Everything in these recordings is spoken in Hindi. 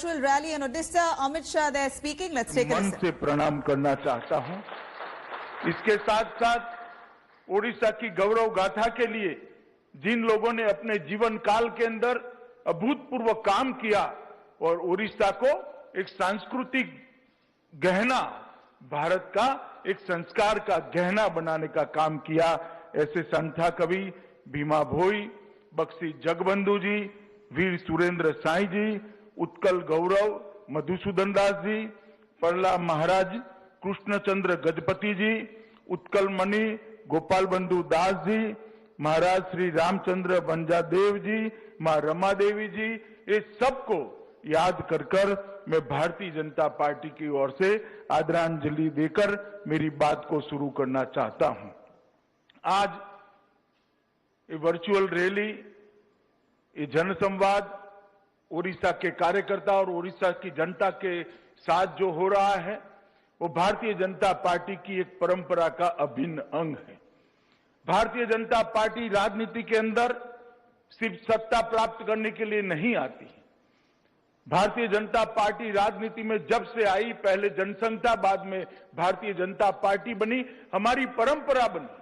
virtual rally in Odisha. Amit Shah there speaking. Let's take a मन listen. से प्रणाम करना चाहता हूं। इसके साथ साथ ओडिशा की गौरव गाथा के लिए जिन लोगों ने अपने जीवन काल के अंदर अभूतपूर्व काम किया और ओडिशा को एक सांस्कृतिक गहना, भारत का एक संस्कार का गहना बनाने का काम किया, ऐसे संथा कवि भीमा भोई, बख्शी जगबंधु जी, वीर सुरेंद्र साई जी, उत्कल गौरव मधुसूदन दास जी, परला महाराज कृष्णचंद्र गजपति जी, उत्कल मणि गोपाल बंधु दास जी, महाराज श्री रामचंद्र बंजादेव जी, मां रमा देवी जी, ये सबको याद कर मैं भारतीय जनता पार्टी की ओर से आदरांजलि देकर मेरी बात को शुरू करना चाहता हूं। आज ये वर्चुअल रैली, ये जनसंवाद ओडिशा के कार्यकर्ता और ओडिशा की जनता के साथ जो हो रहा है, वो भारतीय जनता पार्टी की एक परंपरा का अभिन्न अंग है। भारतीय जनता पार्टी राजनीति के अंदर सिर्फ सत्ता प्राप्त करने के लिए नहीं आती है। भारतीय जनता पार्टी राजनीति में जब से आई, पहले जनसंघ था, बाद में भारतीय जनता पार्टी बनी, हमारी परंपरा बनी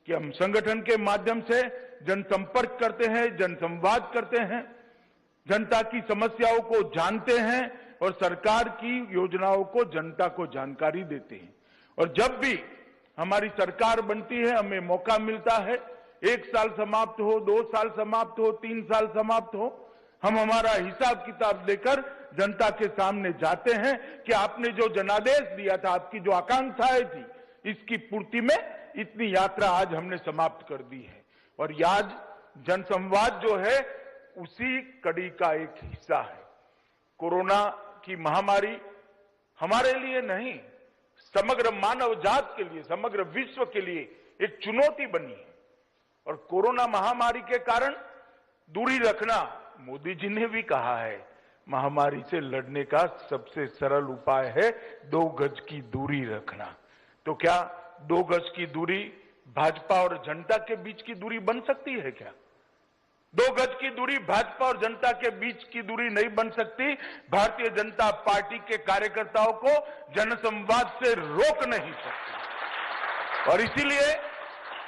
कि हम संगठन के माध्यम से जनसंपर्क करते हैं, जनसंवाद करते हैं, जनता की समस्याओं को जानते हैं और सरकार की योजनाओं को जनता को जानकारी देते हैं। और जब भी हमारी सरकार बनती है, हमें मौका मिलता है, 1 साल समाप्त हो, 2 साल समाप्त हो, 3 साल समाप्त हो, हम हमारा हिसाब किताब लेकर जनता के सामने जाते हैं कि आपने जो जनादेश दिया था, आपकी जो आकांक्षाएं थी, इसकी पूर्ति में इतनी यात्रा आज हमने समाप्त कर दी है। और आज जनसंवाद जो है उसी कड़ी का एक हिस्सा है। कोरोना की महामारी हमारे लिए नहीं, समग्र मानव जात के लिए, समग्र विश्व के लिए एक चुनौती बनी है। और कोरोना महामारी के कारण दूरी रखना, मोदी जी ने भी कहा है, महामारी से लड़ने का सबसे सरल उपाय है 2 गज की दूरी रखना। तो क्या 2 गज की दूरी भाजपा और जनता के बीच की दूरी बन सकती है क्या? 2 गज की दूरी भाजपा और जनता के बीच की दूरी नहीं बन सकती। भारतीय जनता पार्टी के कार्यकर्ताओं को जनसंवाद से रोक नहीं सकती। और इसीलिए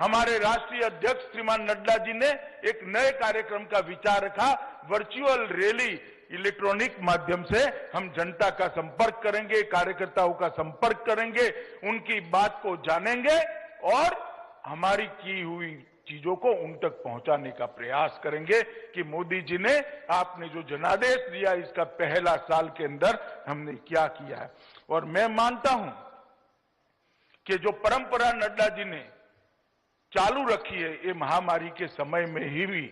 हमारे राष्ट्रीय अध्यक्ष श्रीमान नड्डा जी ने एक नए कार्यक्रम का विचार रखा, वर्चुअल रैली, इलेक्ट्रॉनिक माध्यम से हम जनता का संपर्क करेंगे, कार्यकर्ताओं का संपर्क करेंगे, उनकी बात को जानेंगे और हमारी की हुई चीजों को उन तक पहुंचाने का प्रयास करेंगे कि मोदी जी ने आपने जो जनादेश दिया, इसका पहला साल के अंदर हमने क्या किया है। और मैं मानता हूं कि जो परंपरा नड्डा जी ने चालू रखी है, ये महामारी के समय में ही भी,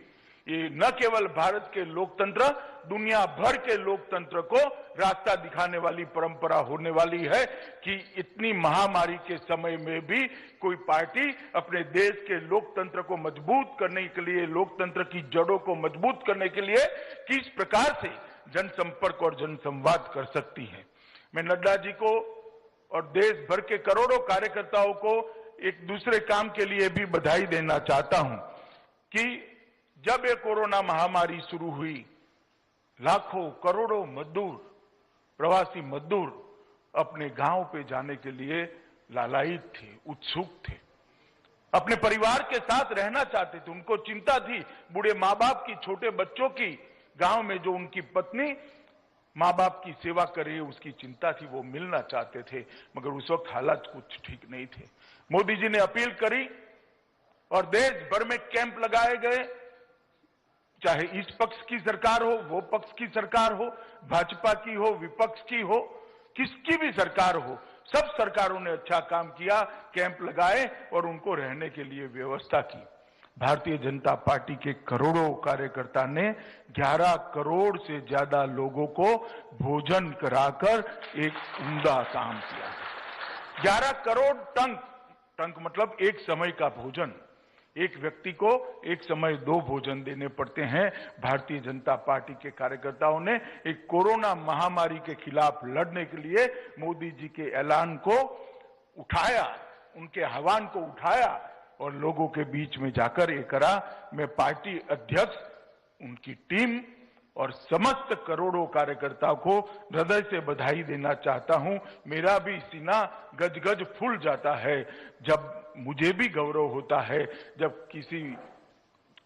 ये न केवल भारत के लोकतंत्र, दुनिया भर के लोकतंत्र को रास्ता दिखाने वाली परंपरा होने वाली है कि इतनी महामारी के समय में भी कोई पार्टी अपने देश के लोकतंत्र को मजबूत करने के लिए, लोकतंत्र की जड़ों को मजबूत करने के लिए किस प्रकार से जनसंपर्क और जनसंवाद कर सकती है। मैं नड्डा जी को और देश भर के करोड़ों कार्यकर्ताओं को एक दूसरे काम के लिए भी बधाई देना चाहता हूं कि जब ये कोरोना महामारी शुरू हुई, लाखों करोड़ों मजदूर, प्रवासी मजदूर अपने गांव पे जाने के लिए लालायित थे, उत्सुक थे, अपने परिवार के साथ रहना चाहते थे। उनको चिंता थी बूढ़े माँ बाप की, छोटे बच्चों की, गांव में जो उनकी पत्नी माँ बाप की सेवा करे उसकी चिंता थी, वो मिलना चाहते थे, मगर उस वक्त हालात कुछ ठीक नहीं थे। मोदी जी ने अपील करी और देश भर में कैंप लगाए गए, चाहे इस पक्ष की सरकार हो, वो पक्ष की सरकार हो, भाजपा की हो, विपक्ष की हो, किसकी भी सरकार हो, सब सरकारों ने अच्छा काम किया, कैंप लगाए और उनको रहने के लिए व्यवस्था की। भारतीय जनता पार्टी के करोड़ों कार्यकर्ता ने 11 करोड़ से ज्यादा लोगों को भोजन कराकर एक उम्दा काम किया। 11 करोड़ टंक मतलब एक समय का भोजन। एक व्यक्ति को एक समय 2 भोजन देने पड़ते हैं। भारतीय जनता पार्टी के कार्यकर्ताओं ने एक कोरोना महामारी के खिलाफ लड़ने के लिए मोदी जी के ऐलान को उठाया, उनके आह्वान को उठाया और लोगों के बीच में जाकर ये करा। मैं पार्टी अध्यक्ष, उनकी टीम और समस्त करोड़ों कार्यकर्ताओं को हृदय से बधाई देना चाहता हूं। मेरा भी सीना गजगज फूल जाता है जब मुझे भी गौरव होता है जब किसी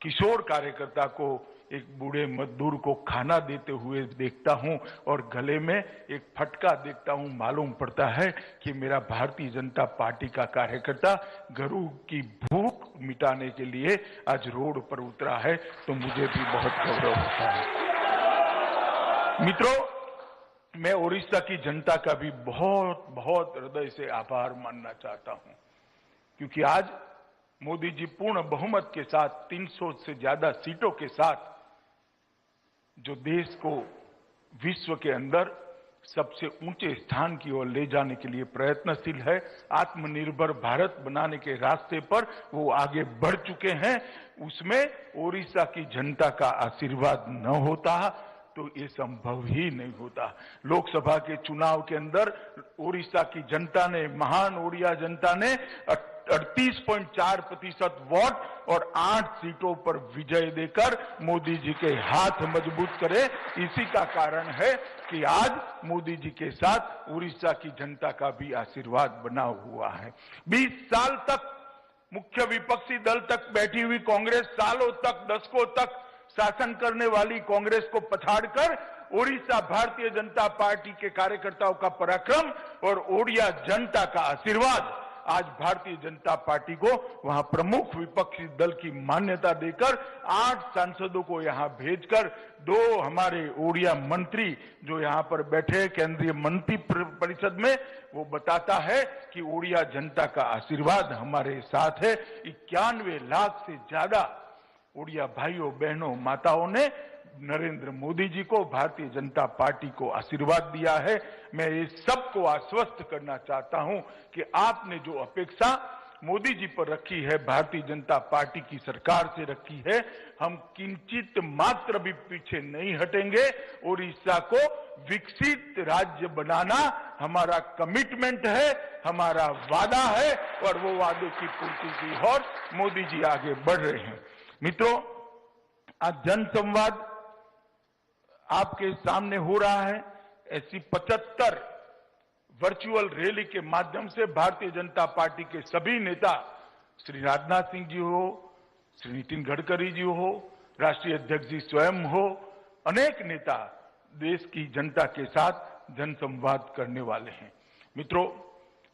किशोर कार्यकर्ता को एक बूढ़े मजदूर को खाना देते हुए देखता हूं और गले में एक फटका देखता हूं। मालूम पड़ता है कि मेरा भारतीय जनता पार्टी का कार्यकर्ता गरीब की भूख मिटाने के लिए आज रोड पर उतरा है, तो मुझे भी बहुत गौरव होता है। मित्रों, मैं ओडिशा की जनता का भी बहुत बहुत हृदय से आभार मानना चाहता हूं, क्योंकि आज मोदी जी पूर्ण बहुमत के साथ 300 से ज्यादा सीटों के साथ जो देश को विश्व के अंदर सबसे ऊंचे स्थान की ओर ले जाने के लिए प्रयत्नशील है, आत्मनिर्भर भारत बनाने के रास्ते पर वो आगे बढ़ चुके हैं, उसमें ओडिशा की जनता का आशीर्वाद न होता तो ये संभव ही नहीं होता। लोकसभा के चुनाव के अंदर ओडिशा की जनता ने, महान ओडिया जनता ने 38.4% वोट और 8 सीटों पर विजय देकर मोदी जी के हाथ मजबूत करे। इसी का कारण है कि आज मोदी जी के साथ ओडिशा की जनता का भी आशीर्वाद बना हुआ है। 20 साल तक मुख्य विपक्षी दल तक बैठी हुई कांग्रेस, सालों तक, दशकों तक शासन करने वाली कांग्रेस को पछाड़कर ओडिशा भारतीय जनता पार्टी के कार्यकर्ताओं का पराक्रम और ओडिया जनता का आशीर्वाद आज भारतीय जनता पार्टी को वहां प्रमुख विपक्षी दल की मान्यता देकर 8 सांसदों को यहां भेजकर 2 हमारे ओडिया मंत्री जो यहां पर बैठे केंद्रीय मंत्री परिषद में, वो बताता है कि ओडिया जनता का आशीर्वाद हमारे साथ है। 91 लाख से ज्यादा ओडिया भाइयों बहनों माताओं ने नरेंद्र मोदी जी को, भारतीय जनता पार्टी को आशीर्वाद दिया है। मैं ये सबको आश्वस्त करना चाहता हूं कि आपने जो अपेक्षा मोदी जी पर रखी है, भारतीय जनता पार्टी की सरकार से रखी है, हम किंचित मात्र भी पीछे नहीं हटेंगे। ओडिशा को विकसित राज्य बनाना हमारा कमिटमेंट है, हमारा वादा है और वो वादे की पूर्ति की ओर मोदी जी आगे बढ़ रहे हैं। मित्रों, आज जनसंवाद आपके सामने हो रहा है। ऐसी 75 वर्चुअल रैली के माध्यम से भारतीय जनता पार्टी के सभी नेता, श्री राजनाथ सिंह जी हो, श्री नितिन गडकरी जी हो, राष्ट्रीय अध्यक्ष जी स्वयं हो, अनेक नेता देश की जनता के साथ जनसंवाद करने वाले हैं। मित्रों,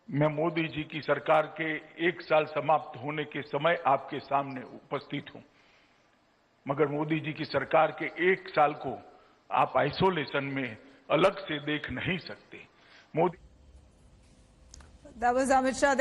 मैं मोदी जी की सरकार के 1 साल समाप्त होने के समय आपके सामने उपस्थित हूं, मगर मोदी जी की सरकार के 1 साल को आप आइसोलेशन में अलग से देख नहीं सकते। Modi That was Amit Shah there.